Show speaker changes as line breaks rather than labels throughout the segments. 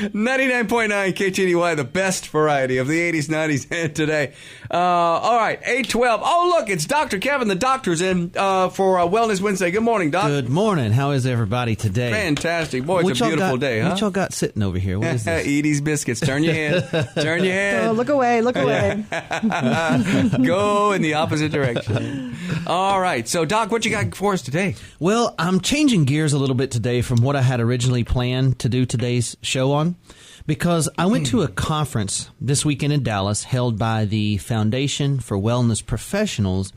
99.9 KTDY, the best variety of the 80s, 90s, and today. All right, 812. Oh, look, it's Dr. Kevin. The doctor's in for Wellness Wednesday. Good morning, Doc.
Good morning. How is everybody today?
Fantastic. Boy, it's a beautiful day, huh?
What y'all got sitting over here? What is this?
Edie's Biscuits. Turn your head. Turn your head.
Oh, look away. Look away.
Go in the opposite direction. All right. So, Doc, what you got for us today?
Well, I'm changing gears a little bit today from what I had originally planned to do today's show on, because I went to a conference this weekend in Dallas held by the Foundation for Wellness Professionals,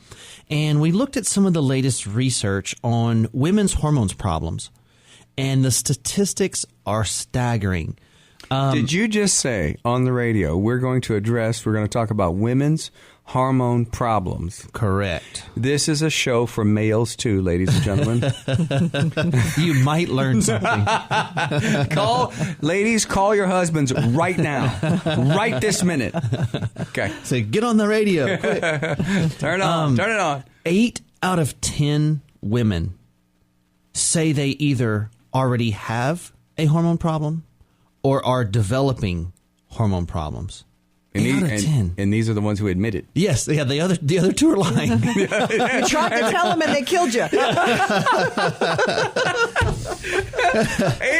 and we looked at some of the latest research on women's hormones problems, and the statistics are staggering.
Did you just say on the radio we're going to talk about women's hormone problems?
Correct.
This is a show for males too, ladies and gentlemen.
You might learn something.
Ladies, call your husbands right now. Right this minute. Okay.
So get on the radio. Quick.
Turn it on.
8 out of 10 women say they either already have a hormone problem or are developing hormone problems.
And
8 out of 10.
And these are the ones who admit it.
Yes, yeah, the other two are lying.
You tried to tell them and they killed you.
8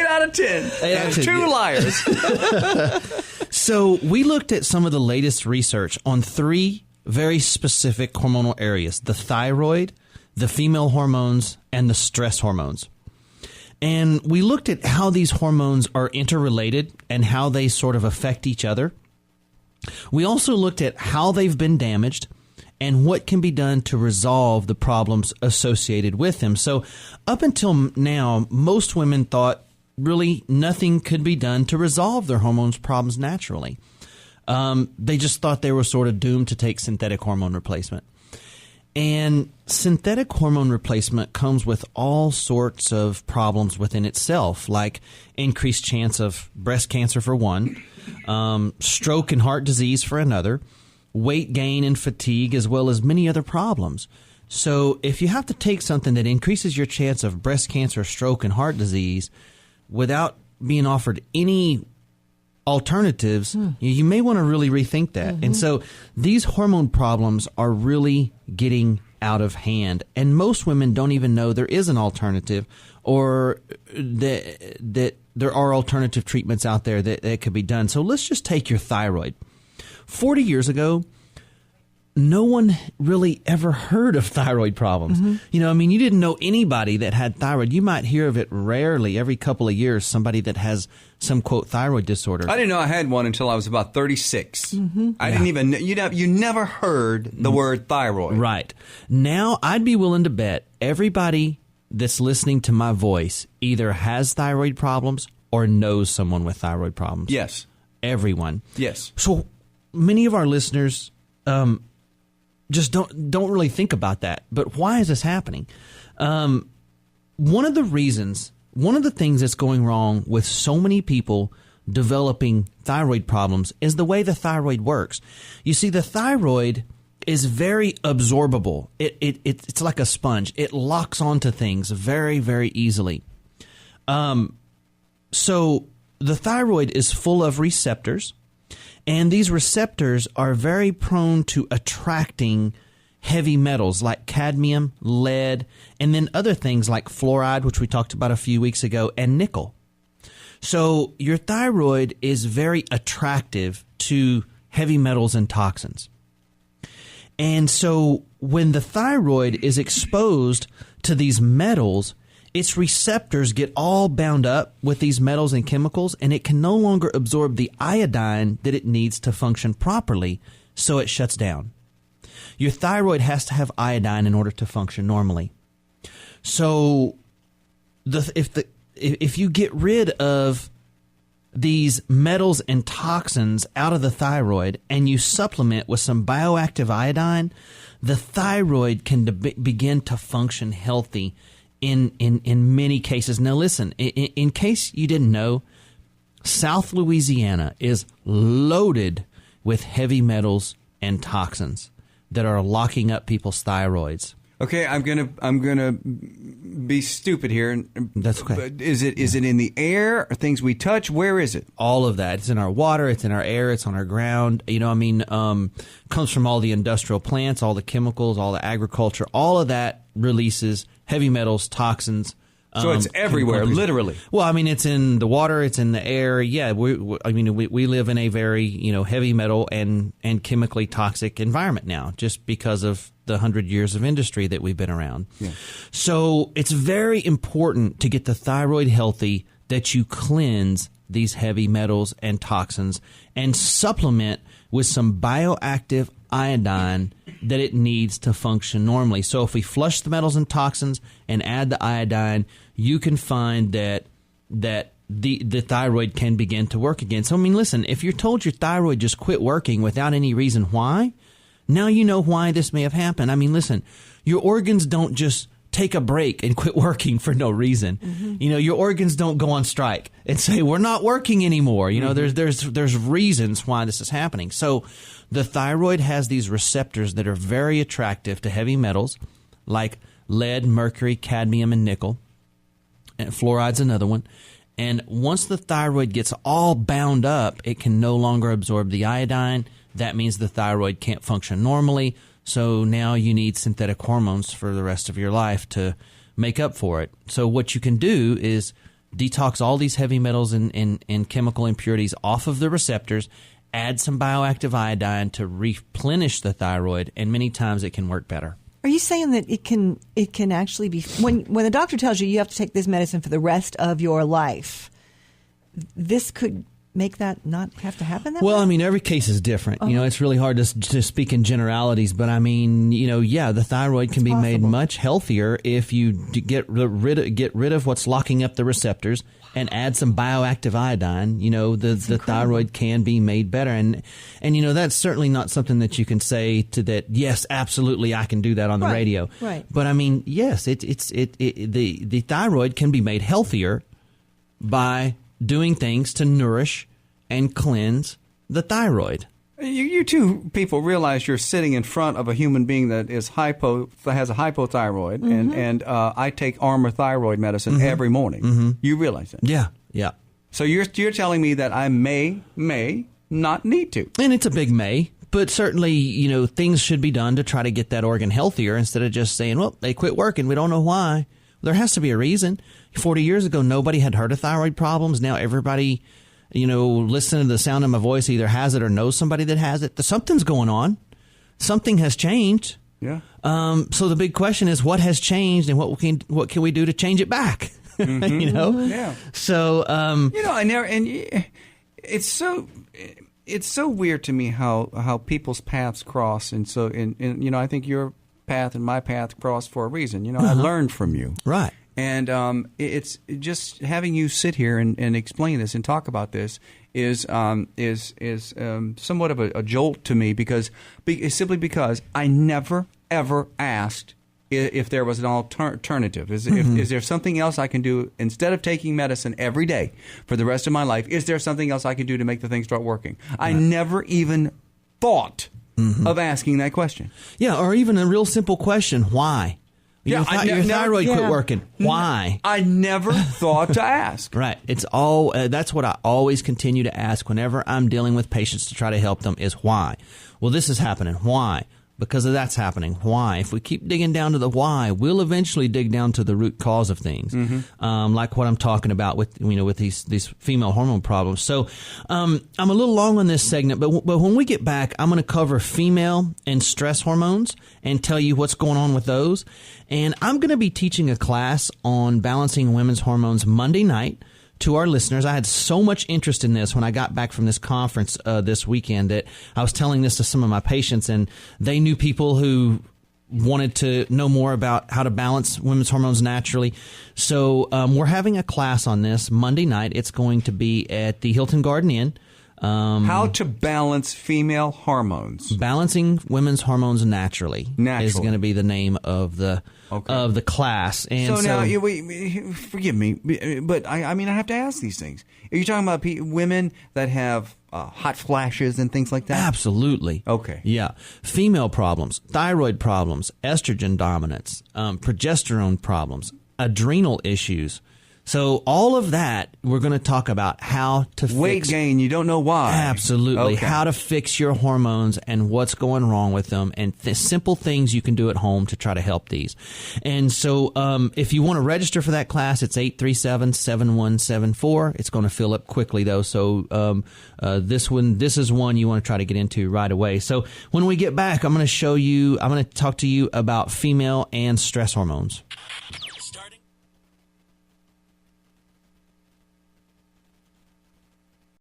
out of 10.
8 out of 10.
Two liars.
So we looked at some of the latest research on 3 very specific hormonal areas: the thyroid, the female hormones, and the stress hormones. And we looked at how these hormones are interrelated and how they sort of affect each other. We also looked at how they've been damaged and what can be done to resolve the problems associated with them. So up until now, most women thought really nothing could be done to resolve their hormones problems naturally. They just thought they were sort of doomed to take synthetic hormone replacement. And synthetic hormone replacement comes with all sorts of problems within itself, like increased chance of breast cancer for one, stroke and heart disease for another, weight gain and fatigue, as well as many other problems. So if you have to take something that increases your chance of breast cancer, stroke, and heart disease without being offered any alternatives, you may want to really rethink that. And so these hormone problems are really getting out of hand. And most women don't even know there is an alternative, or that there are alternative treatments out there that could be done. So let's just take your thyroid. 40 years ago, no one really ever heard of thyroid problems. You know, I mean, you didn't know anybody that had thyroid. You might hear of it rarely, every couple of years, somebody that has some, quote, thyroid disorder.
I didn't know I had one until I was about 36. I didn't even, you never heard the word thyroid.
Right. Now, I'd be willing to bet everybody that's listening to my voice either has thyroid problems or knows someone with thyroid problems.
Yes.
Everyone.
Yes.
So many of our listeners just don't really think about that. But why is this happening? One of the things that's going wrong with so many people developing thyroid problems is the way the thyroid works. You see, the thyroid is very absorbable. It's like a sponge. It locks onto things very, very easily. So the thyroid is full of receptors. And these receptors are very prone to attracting heavy metals like cadmium, lead, and then other things like fluoride, which we talked about a few weeks ago, and nickel. So your thyroid is very attractive to heavy metals and toxins. And so when the thyroid is exposed to these metals, its receptors get all bound up with these metals and chemicals, and it can no longer absorb the iodine that it needs to function properly, so it shuts down. Your thyroid has to have iodine in order to function normally. So if you get rid of these metals and toxins out of the thyroid and you supplement with some bioactive iodine, the thyroid can begin to function healthy in many cases. Now listen, in case you didn't know, South Louisiana is loaded with heavy metals and toxins that are locking up people's thyroids.
Okay, I'm gonna be stupid here.
That's okay.
But is it in the air? Or things we touch? Where is it?
All of that. It's in our water. It's in our air. It's on our ground. Comes from all the industrial plants, all the chemicals, all the agriculture. All of that releases heavy metals, toxins.
So it's everywhere, literally.
Well, I mean, it's in the water, it's in the air. Yeah, we live in a very heavy metal and chemically toxic environment now, just because of the 100 years of industry that we've been around. Yeah. So it's very important to get the thyroid healthy, that you cleanse these heavy metals and toxins and supplement with some bioactive iodine that it needs to function normally. So if we flush the metals and toxins and add the iodine, you can find that the thyroid can begin to work again. So, I mean, listen, if you're told your thyroid just quit working without any reason why, now you know why this may have happened. I mean, listen, your organs don't just take a break and quit working for no reason. Mm-hmm. Your organs don't go on strike and say, we're not working anymore. There's reasons why this is happening. So the thyroid has these receptors that are very attractive to heavy metals like lead, mercury, cadmium, and nickel. And fluoride's another one. And once the thyroid gets all bound up, it can no longer absorb the iodine. That means the thyroid can't function normally. So now you need synthetic hormones for the rest of your life to make up for it. So what you can do is detox all these heavy metals and chemical impurities off of the receptors, add some bioactive iodine to replenish the thyroid, and many times it can work better.
Are you saying that it can actually be when the doctor tells you have to take this medicine for the rest of your life? This could make that not have to happen that way?
Well, I mean, every case is different. It's really hard to speak in generalities, but I mean, the thyroid can be made much healthier if you get rid of what's locking up the receptors and add some bioactive iodine. The thyroid can be made better, and that's certainly not something that you can say to that. Yes, absolutely, I can do that on the radio.
Right.
But I mean, yes, the thyroid can be made healthier by doing things to nourish and cleanse the thyroid.
You two people realize you're sitting in front of a human being that has a hypothyroid, mm-hmm. and I take Armour thyroid medicine mm-hmm. every morning. Mm-hmm. You realize that?
Yeah.
So you're telling me that I may not need to.
And it's a big may. But certainly, things should be done to try to get that organ healthier instead of just saying, well, they quit working. We don't know why. There has to be a reason. 40 years ago, nobody had heard of thyroid problems. Now everybody, listening to the sound of my voice either has it or knows somebody that has it. Something's going on. Something has changed. Yeah. So the big question is, what has changed, and what can we do to change it back?
Mm-hmm. Yeah.
So
it's so weird to me how people's paths cross, and so I think your path and my path crossed for a reason. I learned from you.
Right.
And it's just having you sit here and explain this and talk about this is somewhat of a jolt to me, simply because I never ever asked if there was an alternative. Is there something else I can do instead of taking medicine every day for the rest of my life? Is there something else I can do to make the thing start working? I never even thought of asking that question.
Yeah, or even a real simple question: why? Your thyroid quit working. Why?
I never thought to ask.
Right. It's all. That's what I always continue to ask whenever I'm dealing with patients to try to help them is why. Well, this is happening. Why? Because that's happening. Why? If we keep digging down to the why, we'll eventually dig down to the root cause of things, like what I'm talking about with these female hormone problems. So I'm a little long on this segment, but when we get back, I'm going to cover female and stress hormones and tell you what's going on with those. And I'm going to be teaching a class on balancing women's hormones Monday night to our listeners. I had so much interest in this when I got back from this conference this weekend that I was telling this to some of my patients, and they knew people who wanted to know more about how to balance women's hormones naturally. So we're having a class on this Monday night. It's going to be at the Hilton Garden Inn.
How to balance female hormones.
Balancing women's hormones naturally is going to be the name of the class. And
so now, forgive me, but I mean, I have to ask these things. Are you talking about women that have hot flashes and things like that?
Absolutely.
Okay.
Yeah. Female problems, thyroid problems, estrogen dominance, progesterone problems, adrenal issues. So all of that, we're going to talk about how to
weight
fix.
gain, you don't know why.
Absolutely.
Okay.
How to fix your hormones and what's going wrong with them, and simple things you can do at home to try to help these. And so if you want to register for that class, it's 837-7174. It's going to fill up quickly, though. So this is one you want to try to get into right away. So when we get back, I'm going to talk to you about female and stress hormones.